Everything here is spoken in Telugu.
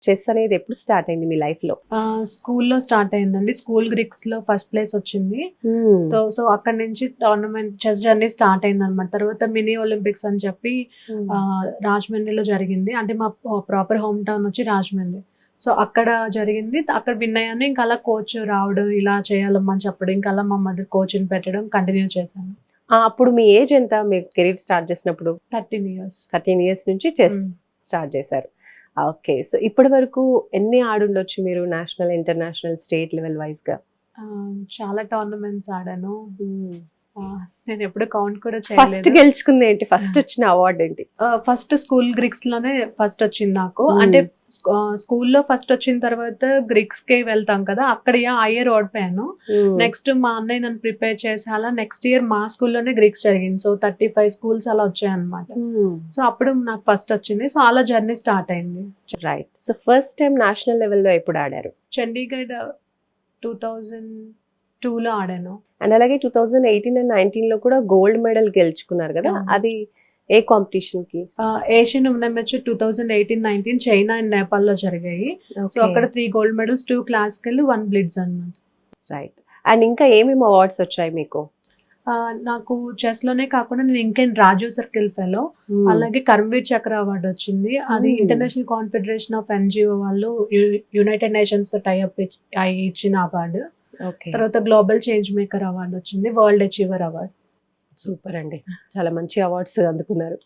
చెస్ అనేది ఎప్పుడు స్టార్ట్ అయింది మీ లైఫ్ లో? స్కూల్లో స్టార్ట్ అయిందండి. స్కూల్ గ్రిక్స్ లో ఫస్ట్ ప్లేస్ వచ్చింది. సో అక్కడ నుంచి టోర్నమెంట్ చెస్ జర్నీ స్టార్ట్ అయింది అనమాట. తర్వాత మినీ ఒలింపిక్స్ అని చెప్పి రాజమండ్రిలో జరిగింది. అంటే మా ప్రాపర్ హోమ్ టౌన్ వచ్చి రాజమండ్రి. సో అక్కడ జరిగింది. అక్కడ విన్ అయ్యాను. ఇంకా అలా కోచ్ రావడం, ఇలా చేయాలమ్మా అని చెప్పడం, ఇంకా అలా మా మదర్ కోచ్ని పెట్టడం కంటిన్యూ చేశాను. అప్పుడు మీ ఏజ్ ఎంత మీరు కెరీర్ స్టార్ట్ చేసినప్పుడు? 13 years. 13 years నుంచి చెస్ స్టార్ట్ చేశారు. ఓకే, సో ఇప్పటి వరకు ఎన్ని ఆడుండొచ్చు మీరు national, international, state level wise గా? చాలా టోర్నమెంట్స్ ఆడాను. నేను ఎప్పుడు కౌంట్ కూడా ఫస్ట్ చేయలేదు. గెలుచుకుంది ఏంటి? ఫస్ట్ వచ్చిన అవార్డు ఏంటి? ఫస్ట్ స్కూల్ గ్రిక్స్ లోనే ఫస్ట్ వచ్చింది నాకు. అంటే స్కూల్లో ఫస్ట్ వచ్చిన తర్వాత గ్రిక్స్ కి వెళ్తాం కదా, అక్కడ ఆ ఇయర్ ఓడిపోయాను. నెక్స్ట్ మా అన్నయ్య నన్ను ప్రిపేర్ చేసి అలా నెక్స్ట్ ఇయర్ మా స్కూల్లోనే గ్రిక్స్ జరిగింది. సో 35 schools అలా వచ్చాయి అనమాట. సో అప్పుడు నాకు ఫస్ట్ వచ్చింది. సో అలా జర్నీ స్టార్ట్ అయింది. Right. So first time national లెవెల్లో ఎప్పుడు ఆడారు? చండీగఢ్ 2002లో ఆడాను. అండ్ అలాగే 2018 and 19 లో కూడా గోల్డ్ మెడల్ గెలుచుకున్నారు కదా, అది ఏ కాంపిటీషన్ కి? Asian women match 2018-19 China and Nepal లో జరిగాయి. సో అక్కడ 3 gold medals, 2 classical, 1 blitz అన్నమాట. రైట్. అండ్ ఇంకా ఏమేమి అవార్డ్స్ వచ్చాయి మీకు? నాకు చెస్ లోనే కాకుండా నేను ఇంకేం రాజు సర్కిల్ ఫెలో, అలాగే కర్మవీర్ చక్ర అవార్డు వచ్చింది. అది ఇంటర్నేషనల్ కాన్ఫెడరేషన్ ఆఫ్ ఎన్జిఓ వాళ్ళు యునైటెడ్ నేషన్స్ తో టైఅప్ ఇచ్చిన అవార్డు. తర్వాత గ్లోబల్ చేంజ్ మేకర్ అవార్డు వచ్చింది, వరల్డ్ అచీవర్ అవార్డు. సూపర్ అండి, చాలా మంచి అవార్డ్స్ అందుకున్నారు.